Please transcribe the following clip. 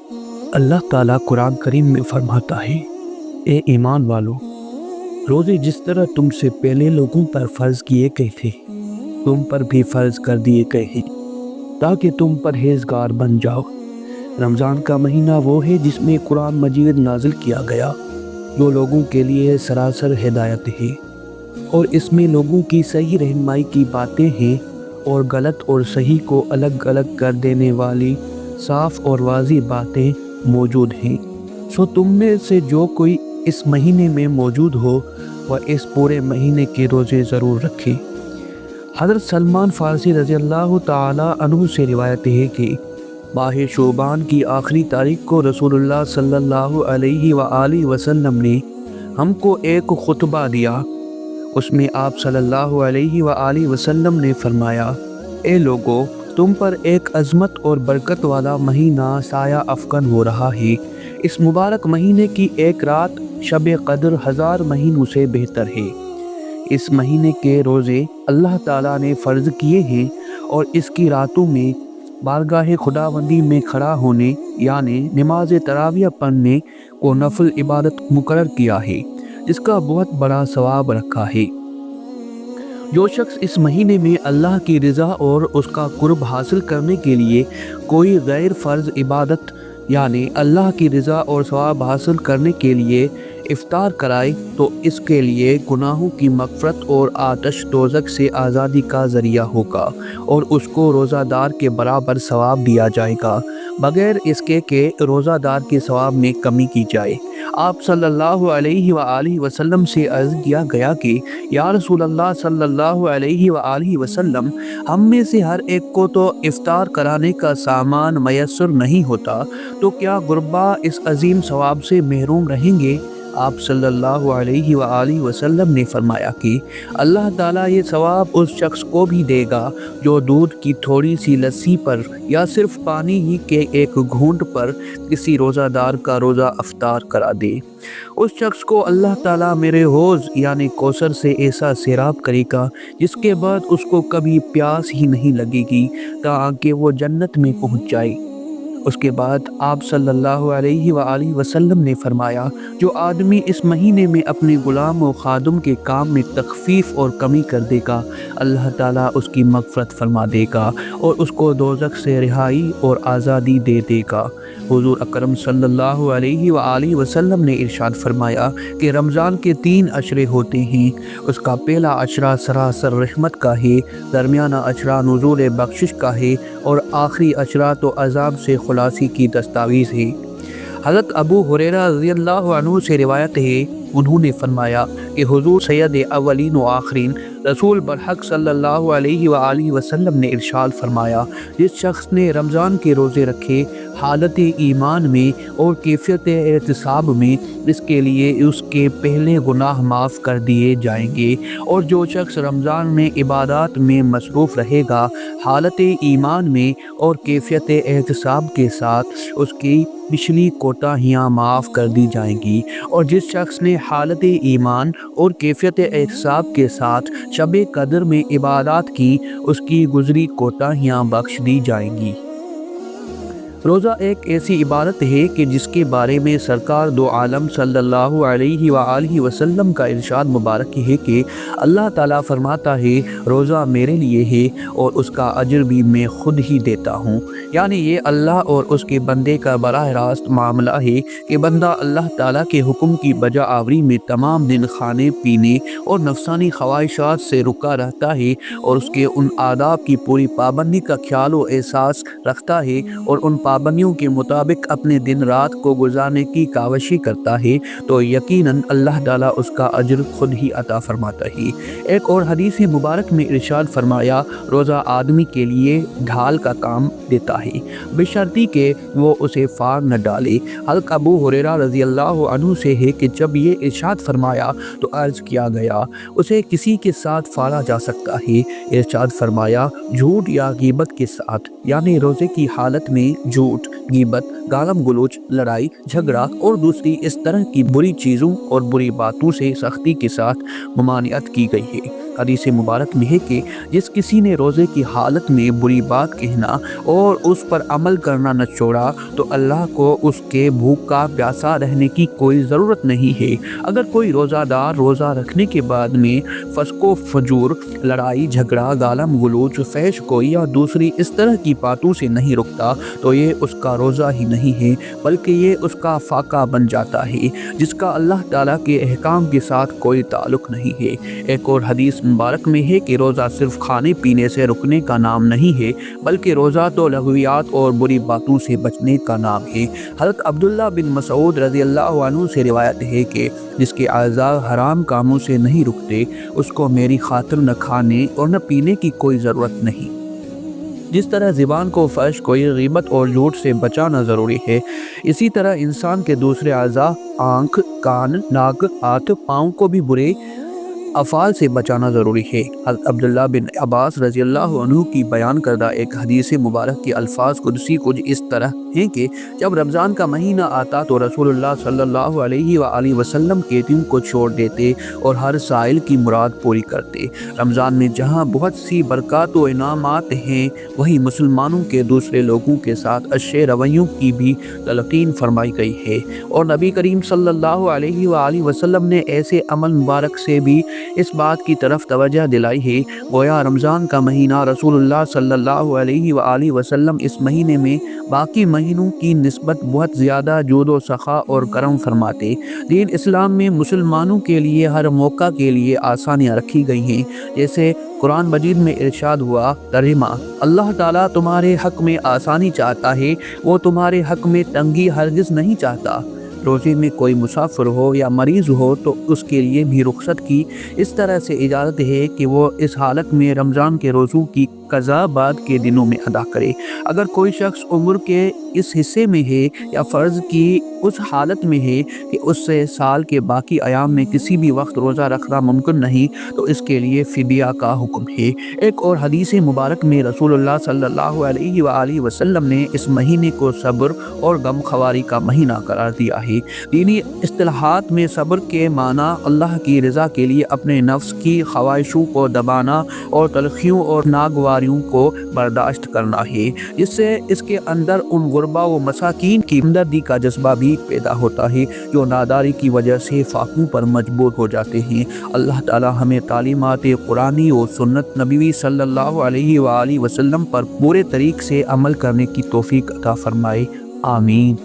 اللہ تعالیٰ قرآن کریم میں فرماتا ہے، اے ایمان والو، روزے جس طرح تم سے پہلے لوگوں پر فرض کیے گئے تھے تم پر بھی فرض کر دیے گئے ہیں تاکہ تم پرہیزگار بن جاؤ۔ رمضان کا مہینہ وہ ہے جس میں قرآن مجید نازل کیا گیا، جو لوگوں کے لیے سراسر ہدایت ہے، اور اس میں لوگوں کی صحیح رہنمائی کی باتیں ہیں اور غلط اور صحیح کو الگ الگ کر دینے والی صاف اور واضح باتیں موجود ہیں۔ سو تم میں سے جو کوئی اس مہینے میں موجود ہو وہ اس پورے مہینے کے روزے ضرور رکھے۔ حضرت سلمان فارسی رضی اللہ تعالی عنہ سے روایت ہے کہ ماہ شعبان کی آخری تاریخ کو رسول اللہ صلی اللہ علیہ وآلہ وسلم نے ہم کو ایک خطبہ دیا۔ اس میں آپ صلی اللہ علیہ وآلہ وسلم نے فرمایا، اے لوگو، تم پر ایک عظمت اور برکت والا مہینہ سایہ افکن ہو رہا ہے۔ اس مبارک مہینے کی ایک رات شب قدر 1000 مہینوں سے بہتر ہے۔ اس مہینے کے روزے اللہ تعالیٰ نے فرض کیے ہیں اور اس کی راتوں میں بارگاہ خداوندی میں کھڑا ہونے یعنی نماز تراویح پڑھنے کو نفل عبادت مقرر کیا ہے، جس کا بہت بڑا ثواب رکھا ہے۔ جو شخص اس مہینے میں اللہ کی رضا اور اس کا قرب حاصل کرنے کے لیے کوئی غیر فرض عبادت یعنی اللہ کی رضا اور ثواب حاصل کرنے کے لیے افطار کرائے تو اس کے لیے گناہوں کی مغفرت اور آتش دوزخ سے آزادی کا ذریعہ ہوگا، اور اس کو روزہ دار کے برابر ثواب دیا جائے گا، بغیر اس کے کہ روزہ دار کے ثواب میں کمی کی جائے۔ آپ صلی اللہ علیہ وآلہ وسلم سے عرض کیا گیا کہ یا رسول اللہ صلی اللہ علیہ وآلہ وسلم، ہم میں سے ہر ایک کو تو افطار کرانے کا سامان میسر نہیں ہوتا، تو کیا غربا اس عظیم ثواب سے محروم رہیں گے؟ آپ صلی اللہ علیہ وآلہ وسلم نے فرمایا کہ اللہ تعالیٰ یہ ثواب اس شخص کو بھی دے گا جو دودھ کی تھوڑی سی لسی پر یا صرف پانی ہی کے ایک گھونٹ پر کسی روزہ دار کا روزہ افطار کرا دے۔ اس شخص کو اللہ تعالیٰ میرے حوض یعنی کوثر سے ایسا سیراب کرے گا جس کے بعد اس کو کبھی پیاس ہی نہیں لگے گی تاکہ وہ جنت میں پہنچ جائے۔ اس کے بعد آپ صلی اللہ علیہ وآلہ وسلم نے فرمایا، جو آدمی اس مہینے میں اپنے غلام و خادم کے کام میں تخفیف اور کمی کر دے گا، اللہ تعالیٰ اس کی مغفرت فرما دے گا اور اس کو دوزخ سے رہائی اور آزادی دے دے گا۔ حضور اکرم صلی اللہ علیہ وآلہ وسلم نے ارشاد فرمایا کہ رمضان کے 3 عشرے ہوتے ہیں۔ اس کا پہلا عشرہ سراسر رحمت کا ہے، درمیانہ عشرہ نزول بخشش کا ہے، اور آخری عشرہ تو عذاب سے خلاصی کی دستاویز ہے۔ حضرت ابو ہریرہ رضی اللہ عنہ سے روایت ہے، انہوں نے فرمایا کہ حضور سید اولین و آخرین رسول برحق صلی اللہ علیہ وآلہ وسلم نے ارشاد فرمایا، جس شخص نے رمضان کے روزے رکھے حالت ایمان میں اور کیفیت احتساب میں، اس کے لیے اس کے پہلے گناہ معاف کر دیے جائیں گے، اور جو شخص رمضان میں عبادات میں مصروف رہے گا حالت ایمان میں اور کیفیت احتساب کے ساتھ، اس کی پچھلی کوتاہیاں معاف کر دی جائیں گی، اور جس شخص نے حالت ایمان اور کیفیت احتساب کے ساتھ شب قدر میں عبادات کی، اس کی گزری کوتاہیاں بخش دی جائیں گی۔ روزہ ایک ایسی عبادت ہے کہ جس کے بارے میں سرکار دو عالم صلی اللہ علیہ وآلہ وسلم کا ارشاد مبارک ہے کہ اللہ تعالیٰ فرماتا ہے، روزہ میرے لیے ہے اور اس کا اجر بھی میں خود ہی دیتا ہوں۔ یعنی یہ اللہ اور اس کے بندے کا براہ راست معاملہ ہے کہ بندہ اللہ تعالیٰ کے حکم کی بجا آوری میں تمام دن کھانے پینے اور نفسانی خواہشات سے رکا رہتا ہے اور اس کے ان آداب کی پوری پابندی کا خیال و احساس رکھتا ہے اور ان پابندیوں کے مطابق اپنے دن رات کو گزارنے کی کاوشی کرتا ہے، تو یقیناً اللہ تعالیٰ اس کا اجر خود ہی عطا فرماتا ہے۔ ایک اور حدیث مبارک میں ارشاد فرمایا، روزہ آدمی کے لیے ڈھال کا کام دیتا ہے، بشرطی کہ وہ اسے فار نہ ڈالے۔ حضرت ابو ہریرہ رضی اللہ عنہ سے ہے کہ جب یہ ارشاد فرمایا تو عرض کیا گیا، اسے کسی کے ساتھ فارا جا سکتا ہے؟ ارشاد فرمایا، جھوٹ یا غیبت کے ساتھ، یعنی روزے کی حالت میں جھوٹ، غیبت، گالم گلوچ، لڑائی جھگڑا اور دوسری اس طرح کی بری چیزوں اور بری باتوں سے سختی کے ساتھ ممانعت کی گئی ہے۔ حدیث مبارک میں ہے کہ جس کسی نے روزے کی حالت میں بری بات کہنا اور اس پر عمل کرنا نہ چھوڑا تو اللہ کو اس کے بھوکا پیاسا رہنے کی کوئی ضرورت نہیں ہے۔ اگر کوئی روزہ دار روزہ رکھنے کے بعد میں فسق و فجور، لڑائی جھگڑا، گالم گلوچ، فحش گوئی یا دوسری اس طرح کی باتوں سے نہیں رکتا تو یہ اس کا روزہ ہی نہیں ہے بلکہ یہ اس کا فاقہ بن جاتا ہے جس کا اللہ تعالیٰ کے احکام کے ساتھ کوئی تعلق نہیں ہے۔ ایک اور حدیث مبارک میں ہے کہ روزہ صرف کھانے پینے سے رکنے کا نام نہیں ہے بلکہ روزہ تو لغویات اور بری باتوں سے بچنے کا نام ہے۔ حضرت عبداللہ بن مسعود رضی اللہ عنہ سے روایت ہے کہ جس کے اعضاء حرام کاموں سے نہیں رکتے اس کو میری خاطر نہ کھانے اور نہ پینے کی کوئی ضرورت نہیں۔ جس طرح زبان کو فحش گوئی، غیبت اور جھوٹ سے بچانا ضروری ہے، اسی طرح انسان کے دوسرے اعضاء آنکھ، کان، ناک، ہاتھ، پاؤں کو بھی برے افعال سے بچانا ضروری ہے۔ حضرت عبداللہ بن عباس رضی اللہ عنہ کی بیان کردہ ایک حدیث مبارک کے الفاظ قدسی کچھ اس طرح ہیں کہ جب رمضان کا مہینہ آتا تو رسول اللہ صلی اللہ علیہ وآلہ وسلم کے دن کو چھوڑ دیتے اور ہر سائل کی مراد پوری کرتے۔ رمضان میں جہاں بہت سی برکات و انعامات ہیں وہی مسلمانوں کے دوسرے لوگوں کے ساتھ اچھے رویوں کی بھی تلقین فرمائی گئی ہے، اور نبی کریم صلی اللہ علیہ وآلہ وسلم نے ایسے عمل مبارک سے بھی اس بات کی طرف توجہ دلائی ہے۔ گویا رمضان کا مہینہ رسول اللہ صلی اللہ علیہ وآلہ وسلم اس مہینے میں باقی مہینوں کی نسبت بہت زیادہ جود و سخا اور کرم فرماتے۔ دین اسلام میں مسلمانوں کے لیے ہر موقع کے لیے آسانیاں رکھی گئی ہیں، جیسے قرآن مجید میں ارشاد ہوا ترجمہ: اللہ تعالیٰ تمہارے حق میں آسانی چاہتا ہے، وہ تمہارے حق میں تنگی ہرگز نہیں چاہتا۔ روزے میں کوئی مسافر ہو یا مریض ہو تو اس کے لیے بھی رخصت کی اس طرح سے اجازت ہے کہ وہ اس حالت میں رمضان کے روزوں کی قضا بعد کے دنوں میں ادا کرے۔ اگر کوئی شخص عمر کے اس حصے میں ہے یا فرض کی اس حالت میں ہے کہ اس سے سال کے باقی ایام میں کسی بھی وقت روزہ رکھنا ممکن نہیں تو اس کے لیے فدیہ کا حکم ہے۔ ایک اور حدیث مبارک میں رسول اللہ صلی اللہ علیہ وآلہ وسلم نے اس مہینے کو صبر اور غم خواری کا مہینہ قرار دیا ہے۔ دینی اصطلاحات میں صبر کے معنی اللہ کی رضا کے لیے اپنے نفس کی خواہشوں کو دبانا اور تلخیوں اور ناگواریوں کو برداشت کرنا ہے، جس سے اس کے اندر ان غربا و مساکین کی ہمدردی کا جذبہ بھی پیدا ہوتا ہے جو ناداری کی وجہ سے فاقوں پر مجبور ہو جاتے ہیں۔ اللہ تعالی ہمیں تعلیمات قرآنی و سنت نبوی صلی اللہ علیہ وآلہ وسلم پر پورے طریق سے عمل کرنے کی توفیق عطا فرمائے، آمین۔